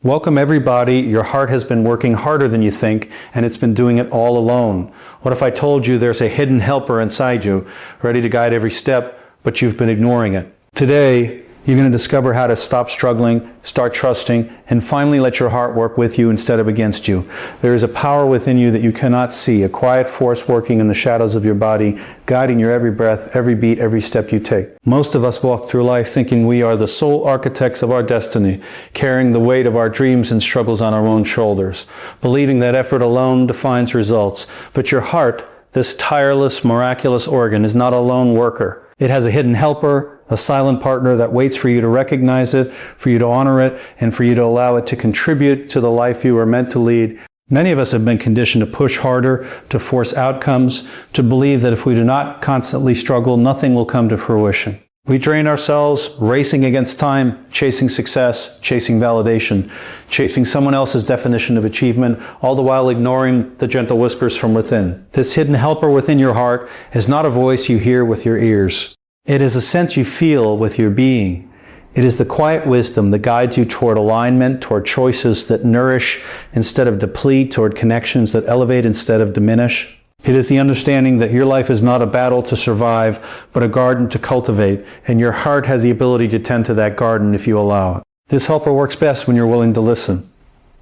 Welcome everybody. Your heart has been working harder than you think, and it's been doing it all alone. What if I told you there's a hidden helper inside you, ready to guide every step, but you've been ignoring it? Today, you're going to discover how to stop struggling, start trusting, and finally let your heart work with you instead of against you. There is a power within you that you cannot see, a quiet force working in the shadows of your body, guiding your every breath, every beat, every step you take. Most of us walk through life thinking we are the sole architects of our destiny, carrying the weight of our dreams and struggles on our own shoulders, believing that effort alone defines results. But your heart, this tireless, miraculous organ, is not a lone worker. It has a hidden helper, a silent partner that waits for you to recognize it, for you to honor it, and for you to allow it to contribute to the life you are meant to lead. Many of us have been conditioned to push harder, to force outcomes, to believe that if we do not constantly struggle, nothing will come to fruition. We drain ourselves, racing against time, chasing success, chasing validation, chasing someone else's definition of achievement, all the while ignoring the gentle whispers from within. This hidden helper within your heart is not a voice you hear with your ears. It is a sense you feel with your being. It is the quiet wisdom that guides you toward alignment, toward choices that nourish instead of deplete, toward connections that elevate instead of diminish. It is the understanding that your life is not a battle to survive, but a garden to cultivate, and your heart has the ability to tend to that garden if you allow it. This helper works best when you're willing to listen.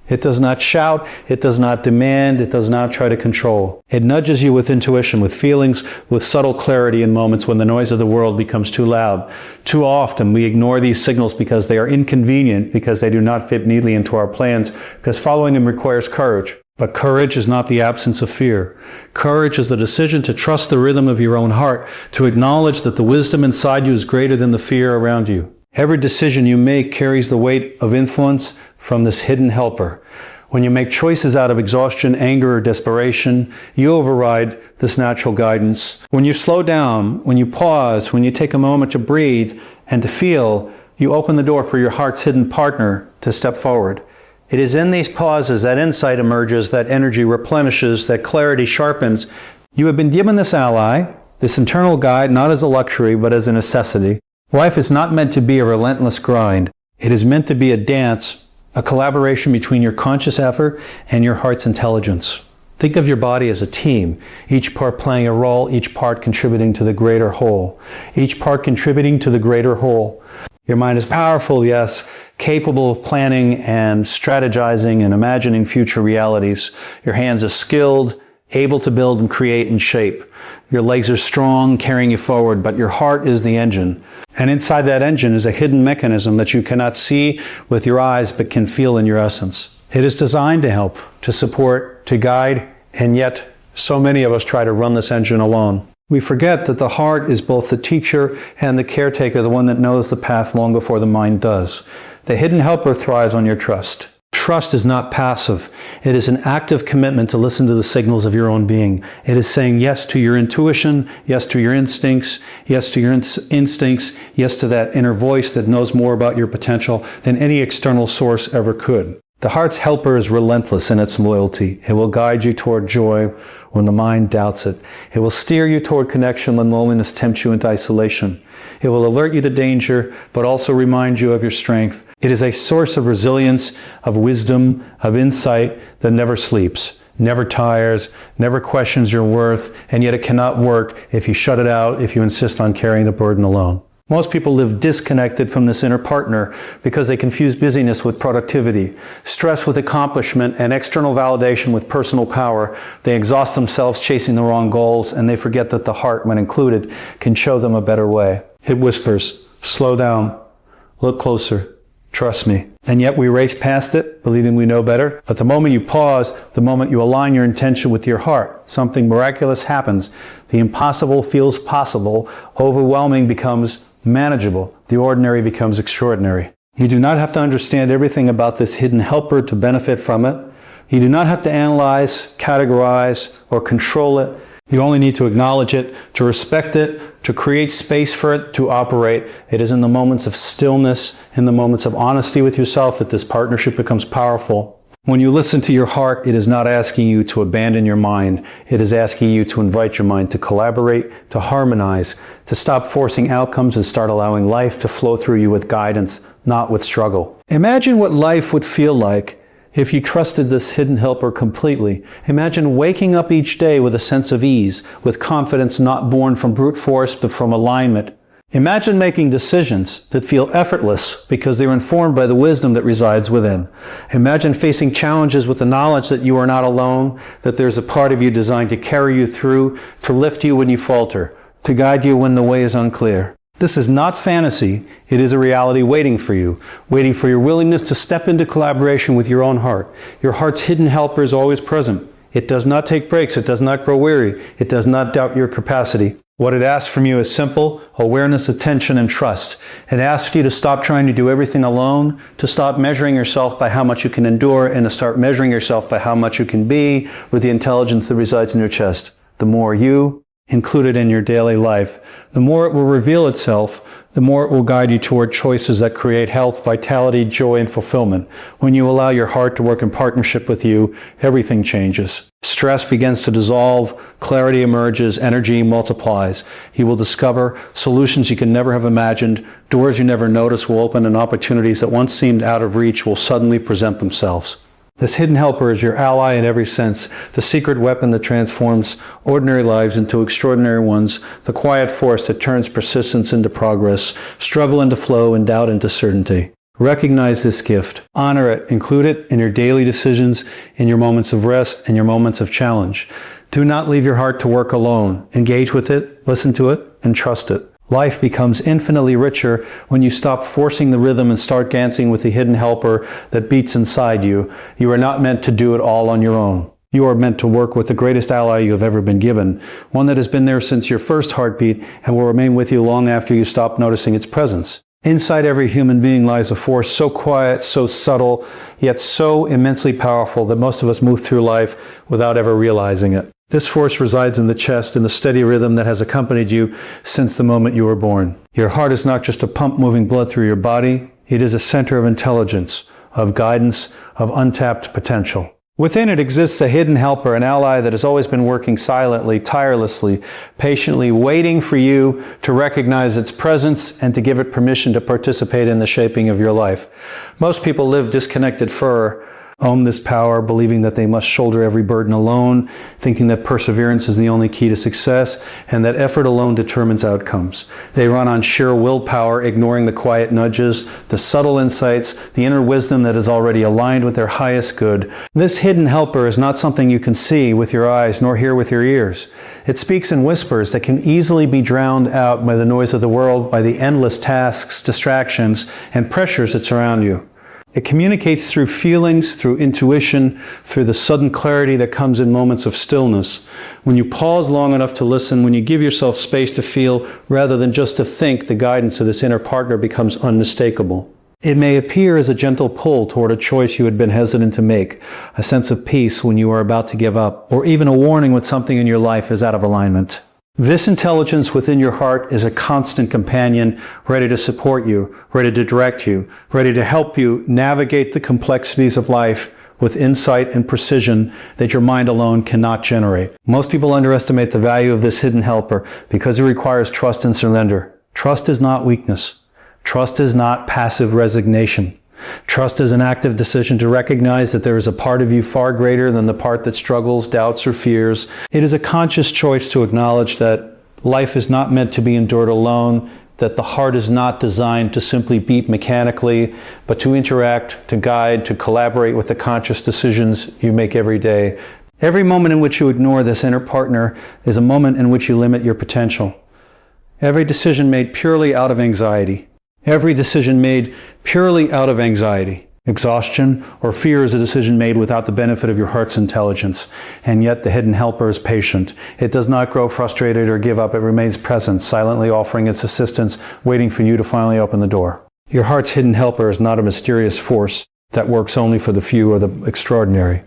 It does not shout, it does not demand, it does not try to control. It nudges you with intuition, with feelings, with subtle clarity in moments when the noise of the world becomes too loud. Too often we ignore these signals because they are inconvenient, because they do not fit neatly into our plans, because following them requires courage. But courage is not the absence of fear. Courage is the decision to trust the rhythm of your own heart, to acknowledge that the wisdom inside you is greater than the fear around you. Every decision you make carries the weight of influence from this hidden helper. When you make choices out of exhaustion, anger, or desperation, you override this natural guidance. When you slow down, when you pause, when you take a moment to breathe and to feel, you open the door for your heart's hidden partner to step forward. It is in these pauses that insight emerges, that energy replenishes, that clarity sharpens. You have been given this ally, this internal guide, not as a luxury, but as a necessity. Life is not meant to be a relentless grind. It is meant to be a dance, a collaboration between your conscious effort and your heart's intelligence. Think of your body as a team, each part playing a role, each part contributing to the greater whole. Each part contributing to the greater whole. Your mind is powerful, yes, capable of planning and strategizing and imagining future realities. Your hands are skilled, able to build and create and shape. Your legs are strong, carrying you forward, but your heart is the engine. And inside that engine is a hidden mechanism that you cannot see with your eyes, but can feel in your essence. It is designed to help, to support, to guide, and yet so many of us try to run this engine alone. We forget that the heart is both the teacher and the caretaker, the one that knows the path long before the mind does. The hidden helper thrives on your trust. Trust is not passive. It is an active commitment to listen to the signals of your own being. It is saying yes to your intuition, yes to your instincts, yes to your instincts, yes to that inner voice that knows more about your potential than any external source ever could. The heart's helper is relentless in its loyalty. It will guide you toward joy when the mind doubts it. It will steer you toward connection when loneliness tempts you into isolation. It will alert you to danger, but also remind you of your strength. It is a source of resilience, of wisdom, of insight that never sleeps, never tires, never questions your worth, and yet it cannot work if you shut it out, if you insist on carrying the burden alone. Most people live disconnected from this inner partner because they confuse busyness with productivity, stress with accomplishment, and external validation with personal power. They exhaust themselves chasing the wrong goals, and they forget that the heart, when included, can show them a better way. It whispers, slow down, look closer, trust me. And yet we race past it, believing we know better. But the moment you pause, the moment you align your intention with your heart, something miraculous happens. The impossible feels possible. Overwhelming becomes manageable. The ordinary becomes extraordinary. You do not have to understand everything about this hidden helper to benefit from it. You do not have to analyze, categorize, or control it. You only need to acknowledge it, to respect it, to create space for it to operate. It is in the moments of stillness, in the moments of honesty with yourself, that this partnership becomes powerful. When you listen to your heart, it is not asking you to abandon your mind. It is asking you to invite your mind to collaborate, to harmonize, to stop forcing outcomes and start allowing life to flow through you with guidance, not with struggle. Imagine what life would feel like if you trusted this hidden helper completely. Imagine waking up each day with a sense of ease, with confidence not born from brute force but from alignment. Imagine making decisions that feel effortless because they're informed by the wisdom that resides within. Imagine facing challenges with the knowledge that you are not alone, that there's a part of you designed to carry you through, to lift you when you falter, to guide you when the way is unclear. This is not fantasy. It is a reality waiting for you, waiting for your willingness to step into collaboration with your own heart. Your heart's hidden helper is always present. It does not take breaks. It does not grow weary. It does not doubt your capacity. What it asks from you is simple: awareness, attention, and trust. It asks you to stop trying to do everything alone, to stop measuring yourself by how much you can endure, and to start measuring yourself by how much you can be with the intelligence that resides in your chest. The more you include it in your daily life, the more it will reveal itself, the more it will guide you toward choices that create health, vitality, joy, and fulfillment. When you allow your heart to work in partnership with you, everything changes. Stress begins to dissolve, clarity emerges, energy multiplies. You will discover solutions you can never have imagined, doors you never noticed will open, and opportunities that once seemed out of reach will suddenly present themselves. This hidden helper is your ally in every sense, the secret weapon that transforms ordinary lives into extraordinary ones, the quiet force that turns persistence into progress, struggle into flow, and doubt into certainty. Recognize this gift, honor it, include it in your daily decisions, in your moments of rest, and your moments of challenge. Do not leave your heart to work alone. Engage with it, listen to it, and trust it. Life becomes infinitely richer when you stop forcing the rhythm and start dancing with the hidden helper that beats inside you. You are not meant to do it all on your own. You are meant to work with the greatest ally you have ever been given, one that has been there since your first heartbeat and will remain with you long after you stop noticing its presence. Inside every human being lies a force so quiet, so subtle, yet so immensely powerful that most of us move through life without ever realizing it. This force resides in the chest, in the steady rhythm that has accompanied you since the moment you were born. Your heart is not just a pump moving blood through your body. It is a center of intelligence, of guidance, of untapped potential. Within it exists a hidden helper, an ally that has always been working silently, tirelessly, patiently, waiting for you to recognize its presence and to give it permission to participate in the shaping of your life. Most people live disconnected own this power, believing that they must shoulder every burden alone, thinking that perseverance is the only key to success, and that effort alone determines outcomes. They run on sheer willpower, ignoring the quiet nudges, the subtle insights, the inner wisdom that is already aligned with their highest good. This hidden helper is not something you can see with your eyes nor hear with your ears. It speaks in whispers that can easily be drowned out by the noise of the world, by the endless tasks, distractions, and pressures that surround you. It communicates through feelings, through intuition, through the sudden clarity that comes in moments of stillness. When you pause long enough to listen, when you give yourself space to feel rather than just to think, the guidance of this inner partner becomes unmistakable. It may appear as a gentle pull toward a choice you had been hesitant to make, a sense of peace when you are about to give up, or even a warning when something in your life is out of alignment. This intelligence within your heart is a constant companion, ready to support you, ready to direct you, ready to help you navigate the complexities of life with insight and precision that your mind alone cannot generate. Most people underestimate the value of this hidden helper because it requires trust and surrender. Trust is not weakness. Trust is not passive resignation. Trust is an active decision to recognize that there is a part of you far greater than the part that struggles, doubts, or fears. It is a conscious choice to acknowledge that life is not meant to be endured alone, that the heart is not designed to simply beat mechanically, but to interact, to guide, to collaborate with the conscious decisions you make every day. Every moment in which you ignore this inner partner is a moment in which you limit your potential. Every decision made purely out of anxiety. Every decision made purely out of anxiety, exhaustion, or fear is a decision made without the benefit of your heart's intelligence. And yet the hidden helper is patient. It does not grow frustrated or give up. It remains present, silently offering its assistance, waiting for you to finally open the door. Your heart's hidden helper is not a mysterious force that works only for the few or the extraordinary.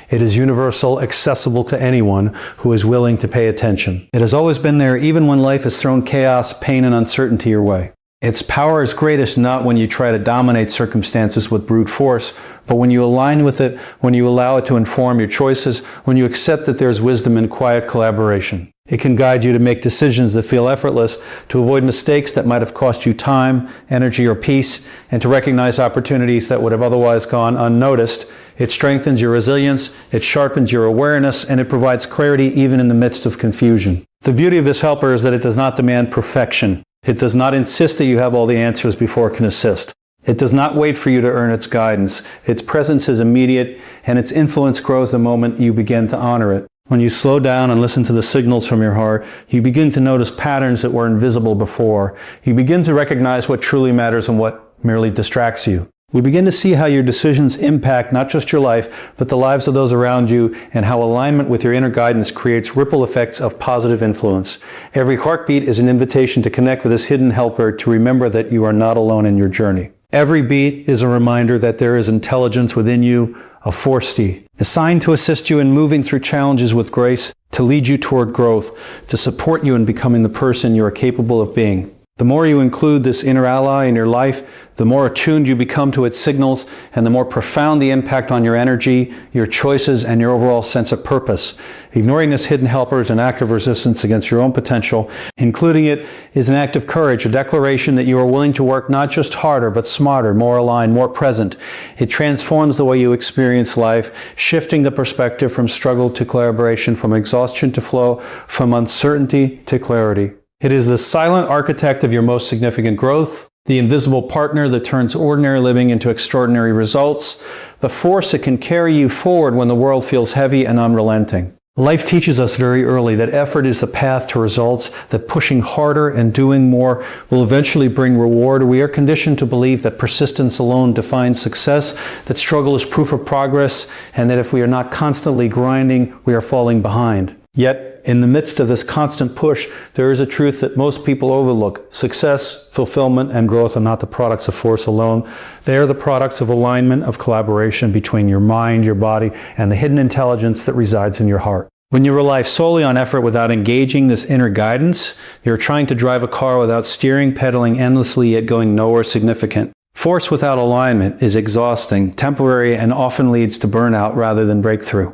It is universal, accessible to anyone who is willing to pay attention. It has always been there, even when life has thrown chaos, pain, and uncertainty your way. Its power is greatest not when you try to dominate circumstances with brute force, but when you align with it, when you allow it to inform your choices, when you accept that there's wisdom in quiet collaboration. It can guide you to make decisions that feel effortless, to avoid mistakes that might have cost you time, energy, or peace, and to recognize opportunities that would have otherwise gone unnoticed. It strengthens your resilience, it sharpens your awareness, and it provides clarity even in the midst of confusion. The beauty of this helper is that it does not demand perfection. It does not insist that you have all the answers before it can assist. It does not wait for you to earn its guidance. Its presence is immediate, and its influence grows the moment you begin to honor it. When you slow down and listen to the signals from your heart, you begin to notice patterns that were invisible before. You begin to recognize what truly matters and what merely distracts you. We begin to see how your decisions impact not just your life, but the lives of those around you, and how alignment with your inner guidance creates ripple effects of positive influence. Every heartbeat is an invitation to connect with this hidden helper, to remember that you are not alone in your journey. Every beat is a reminder that there is intelligence within you, a force assigned to assist you in moving through challenges with grace, to lead you toward growth, to support you in becoming the person you are capable of being. The more you include this inner ally in your life, the more attuned you become to its signals, and the more profound the impact on your energy, your choices, and your overall sense of purpose. Ignoring this hidden helper is an act of resistance against your own potential. Including it is an act of courage, a declaration that you are willing to work not just harder, but smarter, more aligned, more present. It transforms the way you experience life, shifting the perspective from struggle to collaboration, from exhaustion to flow, from uncertainty to clarity. It is the silent architect of your most significant growth, the invisible partner that turns ordinary living into extraordinary results, the force that can carry you forward when the world feels heavy and unrelenting. Life teaches us very early that effort is the path to results, that pushing harder and doing more will eventually bring reward. We are conditioned to believe that persistence alone defines success, that struggle is proof of progress, and that if we are not constantly grinding, we are falling behind. Yet, in the midst of this constant push, there is a truth that most people overlook. Success, fulfillment, and growth are not the products of force alone. They are the products of alignment, of collaboration between your mind, your body, and the hidden intelligence that resides in your heart. When you rely solely on effort without engaging this inner guidance, you're trying to drive a car without steering, pedaling endlessly, yet going nowhere significant. Force without alignment is exhausting, temporary, and often leads to burnout rather than breakthrough.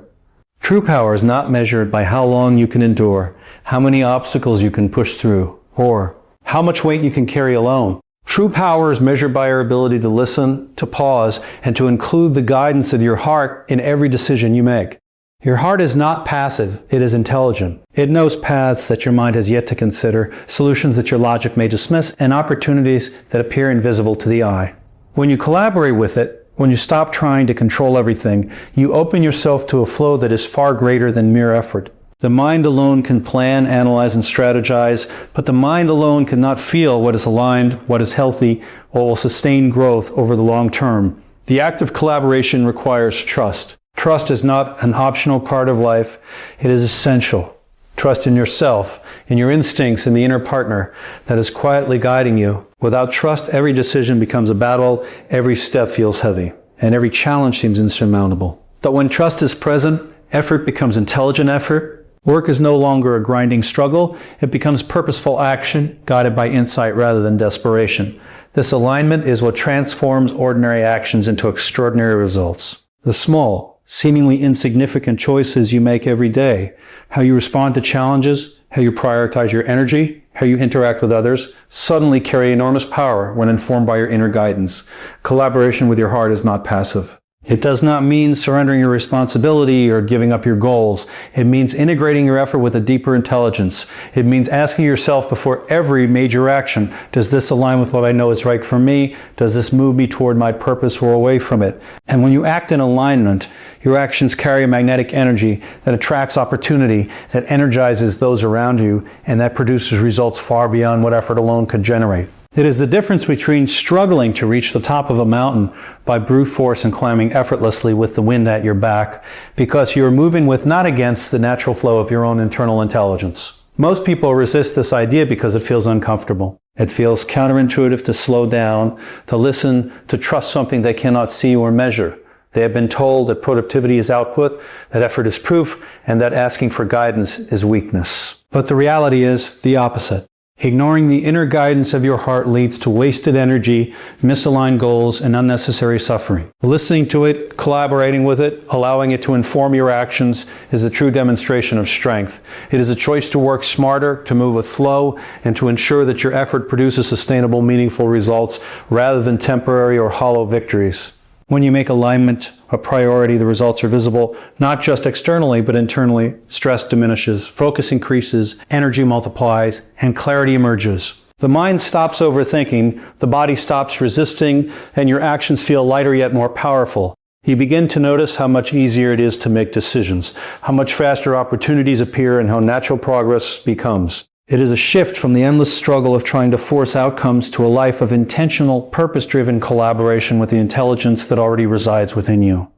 True power is not measured by how long you can endure, how many obstacles you can push through, or how much weight you can carry alone. True power is measured by our ability to listen, to pause, and to include the guidance of your heart in every decision you make. Your heart is not passive, it is intelligent. It knows paths that your mind has yet to consider, solutions that your logic may dismiss, and opportunities that appear invisible to the eye. When you collaborate with it, when you stop trying to control everything, you open yourself to a flow that is far greater than mere effort. The mind alone can plan, analyze, and strategize, but the mind alone cannot feel what is aligned, what is healthy, or will sustain growth over the long term. The act of collaboration requires trust. Trust is not an optional part of life, it is essential. Trust in yourself, in your instincts, in the inner partner that is quietly guiding you. Without trust, every decision becomes a battle, every step feels heavy, and every challenge seems insurmountable. But when trust is present, effort becomes intelligent effort. Work is no longer a grinding struggle. It becomes purposeful action, guided by insight rather than desperation. This alignment is what transforms ordinary actions into extraordinary results. The small, seemingly insignificant choices you make every day, how you respond to challenges, how you prioritize your energy, how you interact with others, suddenly carry enormous power when informed by your inner guidance. Collaboration with your heart is not passive. It does not mean surrendering your responsibility or giving up your goals. It means integrating your effort with a deeper intelligence. It means asking yourself before every major action, does this align with what I know is right for me? Does this move me toward my purpose or away from it? And when you act in alignment, your actions carry a magnetic energy that attracts opportunity, that energizes those around you, and that produces results far beyond what effort alone could generate. It is the difference between struggling to reach the top of a mountain by brute force and climbing effortlessly with the wind at your back, because you are moving with, not against, the natural flow of your own internal intelligence. Most people resist this idea because it feels uncomfortable. It feels counterintuitive to slow down, to listen, to trust something they cannot see or measure. They have been told that productivity is output, that effort is proof, and that asking for guidance is weakness. But the reality is the opposite. Ignoring the inner guidance of your heart leads to wasted energy, misaligned goals, and unnecessary suffering. Listening to it, collaborating with it, allowing it to inform your actions is the true demonstration of strength. It is a choice to work smarter, to move with flow, and to ensure that your effort produces sustainable, meaningful results rather than temporary or hollow victories. When you make alignment a priority, the results are visible, not just externally, but internally. Stress diminishes, focus increases, energy multiplies, and clarity emerges. The mind stops overthinking, the body stops resisting, and your actions feel lighter yet more powerful. You begin to notice how much easier it is to make decisions, how much faster opportunities appear, and how natural progress becomes. It is a shift from the endless struggle of trying to force outcomes to a life of intentional, purpose-driven collaboration with the intelligence that already resides within you.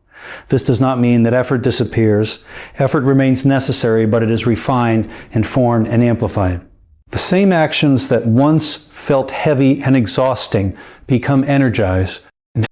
This does not mean that effort disappears. Effort remains necessary, but it is refined, informed, and amplified. The same actions that once felt heavy and exhausting become energized,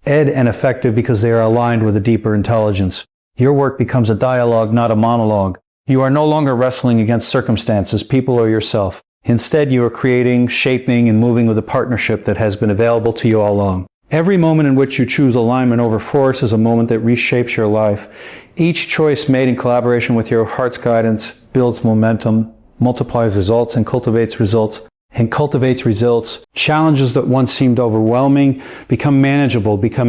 and effective because they are aligned with a deeper intelligence. Your work becomes a dialogue, not a monologue. You are no longer wrestling against circumstances, people, or yourself. Instead, you are creating, shaping, and moving with a partnership that has been available to you all along. Every moment in which you choose alignment over force is a moment that reshapes your life. Each choice made in collaboration with your heart's guidance builds momentum, multiplies results, and cultivates results. Challenges that once seemed overwhelming become manageable, become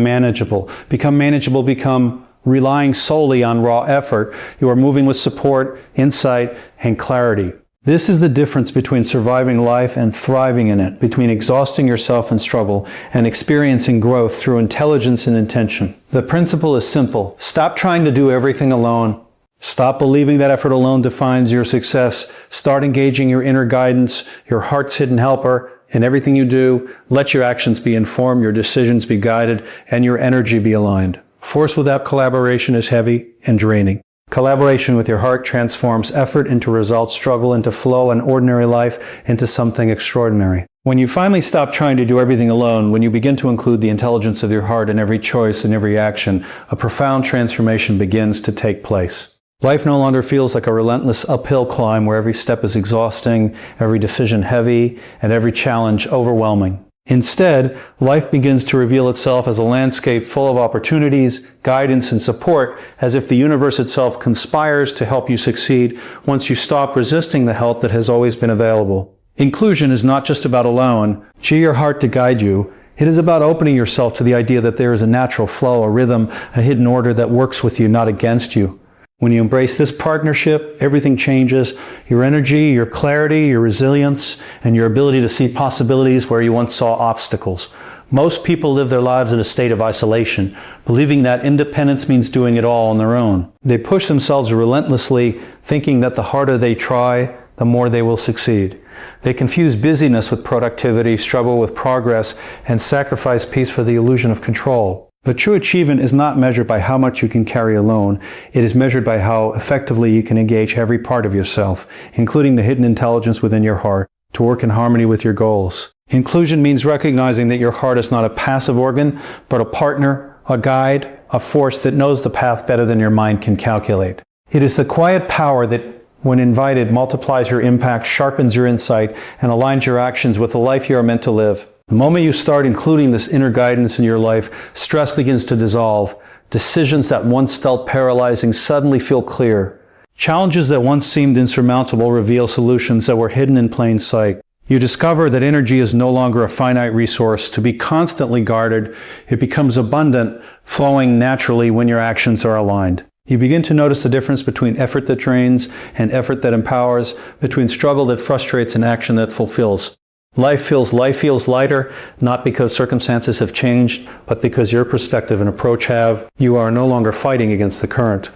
relying solely on raw effort. You are moving with support, insight, and clarity. This is the difference between surviving life and thriving in it, between exhausting yourself in struggle and experiencing growth through intelligence and intention. The principle is simple. Stop trying to do everything alone. Stop believing that effort alone defines your success. Start engaging your inner guidance, your heart's hidden helper, in everything you do. Let your actions be informed, your decisions be guided, and your energy be aligned. Force without collaboration is heavy and draining. Collaboration with your heart transforms effort into results, struggle into flow, and ordinary life into something extraordinary. When you finally stop trying to do everything alone, when you begin to include the intelligence of your heart in every choice and every action, a profound transformation begins to take place. Life no longer feels like a relentless uphill climb where every step is exhausting, every decision heavy, and every challenge overwhelming. Instead, life begins to reveal itself as a landscape full of opportunities, guidance, and support, as if the universe itself conspires to help you succeed once you stop resisting the help that has always been available. Inclusion is not just about allowing your heart to guide you. It is about opening yourself to the idea that there is a natural flow, a rhythm, a hidden order that works with you, not against you. When you embrace this partnership, everything changes. Your energy, your clarity, your resilience, and your ability to see possibilities where you once saw obstacles. Most people live their lives in a state of isolation, believing that independence means doing it all on their own. They push themselves relentlessly, thinking that the harder they try, the more they will succeed. They confuse busyness with productivity, struggle with progress, and sacrifice peace for the illusion of control. But true achievement is not measured by how much you can carry alone. It is measured by how effectively you can engage every part of yourself, including the hidden intelligence within your heart, to work in harmony with your goals. Inclusion means recognizing that your heart is not a passive organ, but a partner, a guide, a force that knows the path better than your mind can calculate. It is the quiet power that, when invited, multiplies your impact, sharpens your insight, and aligns your actions with the life you are meant to live. The moment you start including this inner guidance in your life, stress begins to dissolve. Decisions that once felt paralyzing suddenly feel clear. Challenges that once seemed insurmountable reveal solutions that were hidden in plain sight. You discover that energy is no longer a finite resource to be constantly guarded. It becomes abundant, flowing naturally when your actions are aligned. You begin to notice the difference between effort that drains and effort that empowers, between struggle that frustrates and action that fulfills. Life feels lighter, not because circumstances have changed, but because your perspective and approach have. You are no longer fighting against the current.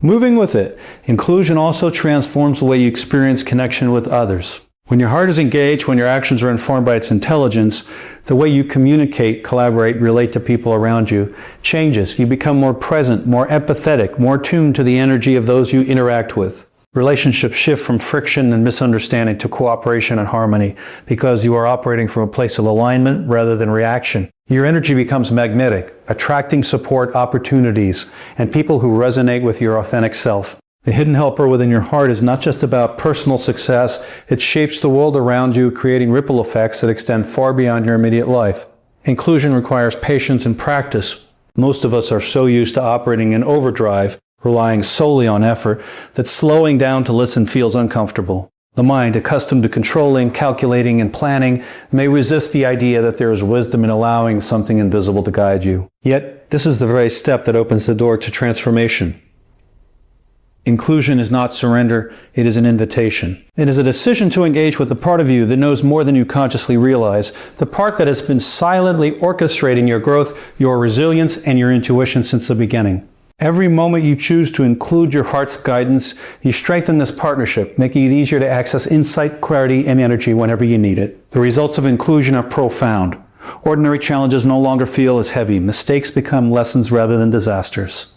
Moving with it, inclusion also transforms the way you experience connection with others. When your heart is engaged, when your actions are informed by its intelligence, the way you communicate, collaborate, relate to people around you changes. You become more present, more empathetic, more tuned to the energy of those you interact with. Relationships shift from friction and misunderstanding to cooperation and harmony because you are operating from a place of alignment rather than reaction. Your energy becomes magnetic, attracting support, opportunities, and people who resonate with your authentic self. The hidden helper within your heart is not just about personal success, it shapes the world around you, creating ripple effects that extend far beyond your immediate life. Inclusion requires patience and practice. Most of us are so used to operating in overdrive, relying solely on effort, that slowing down to listen feels uncomfortable. The mind, accustomed to controlling, calculating, and planning, may resist the idea that there is wisdom in allowing something invisible to guide you. Yet, this is the very step that opens the door to transformation. Inclusion is not surrender, it is an invitation. It is a decision to engage with the part of you that knows more than you consciously realize, the part that has been silently orchestrating your growth, your resilience, and your intuition since the beginning. Every moment you choose to include your heart's guidance, you strengthen this partnership, making it easier to access insight, clarity, and energy whenever you need it. The results of inclusion are profound. Ordinary challenges no longer feel as heavy. Mistakes become lessons rather than disasters.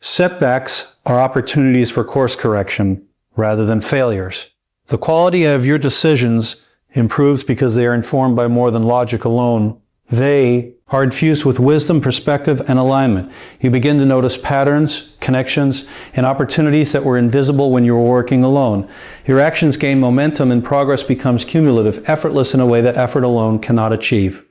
Setbacks are opportunities for course correction rather than failures. The quality of your decisions improves because they are informed by more than logic alone. They are infused with wisdom, perspective, and alignment. You begin to notice patterns, connections, and opportunities that were invisible when you were working alone. Your actions gain momentum and progress becomes cumulative, effortless in a way that effort alone cannot achieve.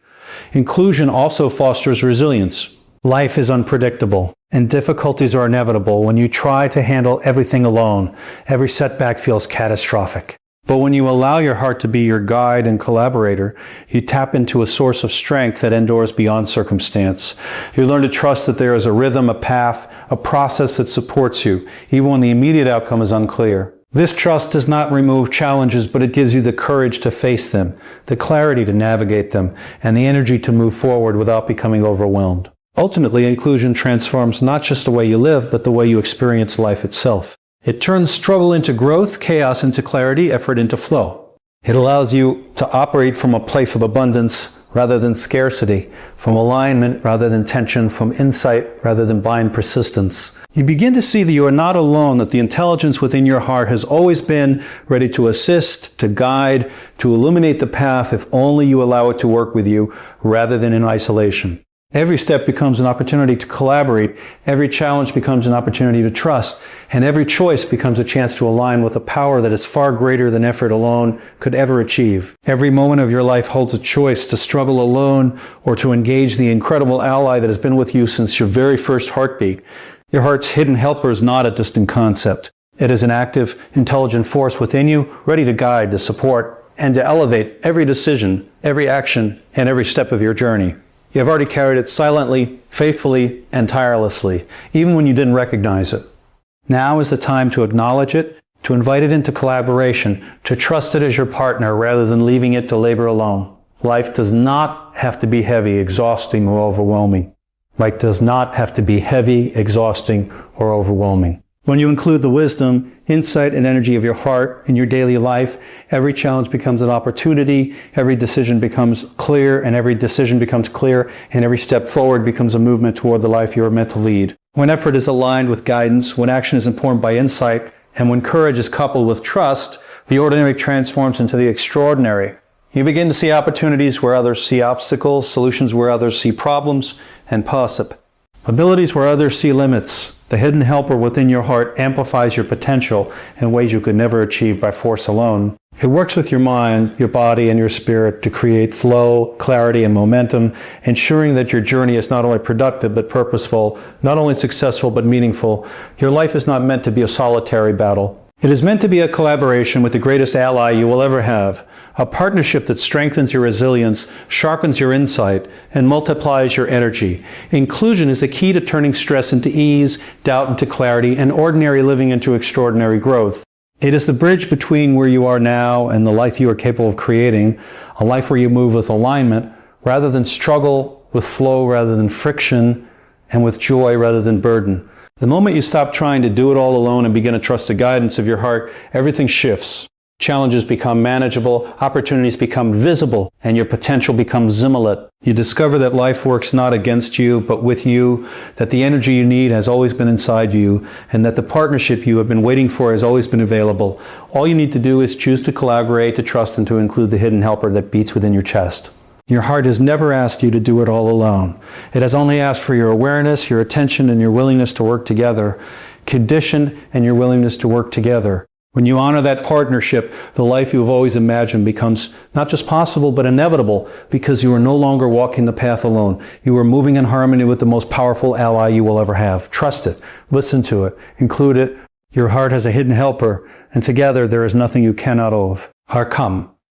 Inclusion also fosters resilience. Life is unpredictable, and difficulties are inevitable. When you try to handle everything alone, every setback feels catastrophic. But when you allow your heart to be your guide and collaborator, you tap into a source of strength that endures beyond circumstance. You learn to trust that there is a rhythm, a path, a process that supports you, even when the immediate outcome is unclear. This trust does not remove challenges, but it gives you the courage to face them, the clarity to navigate them, and the energy to move forward without becoming overwhelmed. Ultimately, inclusion transforms not just the way you live, but the way you experience life itself. It turns struggle into growth, chaos into clarity, effort into flow. It allows you to operate from a place of abundance rather than scarcity, from alignment rather than tension, from insight rather than blind persistence. You begin to see that you are not alone, that the intelligence within your heart has always been ready to assist, to guide, to illuminate the path if only you allow it to work with you rather than in isolation. Every step becomes an opportunity to collaborate, every challenge becomes an opportunity to trust, and every choice becomes a chance to align with a power that is far greater than effort alone could ever achieve. Every moment of your life holds a choice to struggle alone or to engage the incredible ally that has been with you since your very first heartbeat. Your heart's hidden helper is not a distant concept. It is an active, intelligent force within you, ready to guide, to support, and to elevate every decision, every action, and every step of your journey. You have already carried it silently, faithfully, and tirelessly, even when you didn't recognize it. Now is the time to acknowledge it, to invite it into collaboration, to trust it as your partner rather than leaving it to labor alone. Life does not have to be heavy, exhausting, or overwhelming. Life does not have to be heavy, exhausting, or overwhelming. When you include the wisdom, insight, and energy of your heart in your daily life, every challenge becomes an opportunity, every decision becomes clear, and every step forward becomes a movement toward the life you are meant to lead. When effort is aligned with guidance, when action is informed by insight, and when courage is coupled with trust, the ordinary transforms into the extraordinary. You begin to see opportunities where others see obstacles, solutions where others see problems, and possibilities where others see limits. The hidden helper within your heart amplifies your potential in ways you could never achieve by force alone. It works with your mind, your body, and your spirit to create flow, clarity, and momentum, ensuring that your journey is not only productive but purposeful, not only successful but meaningful. Your life is not meant to be a solitary battle. It is meant to be a collaboration with the greatest ally you will ever have, a partnership that strengthens your resilience, sharpens your insight, and multiplies your energy. Inclusion is the key to turning stress into ease, doubt into clarity, and ordinary living into extraordinary growth. It is the bridge between where you are now and the life you are capable of creating, a life where you move with alignment rather than struggle, with flow rather than friction, and with joy rather than burden. The moment you stop trying to do it all alone and begin to trust the guidance of your heart, everything shifts. Challenges become manageable, opportunities become visible, and your potential becomes zimmelit. You discover that life works not against you, but with you, that the energy you need has always been inside you, and that the partnership you have been waiting for has always been available. All you need to do is choose to collaborate, to trust, and to include the hidden helper that beats within your chest. Your heart has never asked you to do it all alone. It has only asked for your awareness, your attention, and your willingness to work together. condition and your willingness to work together. When you honor that partnership, the life you have always imagined becomes not just possible, but inevitable, because you are no longer walking the path alone. You are moving in harmony with the most powerful ally you will ever have. Trust it. Listen to it. Include it. Your heart has a hidden helper, and together there is nothing you cannot overcome.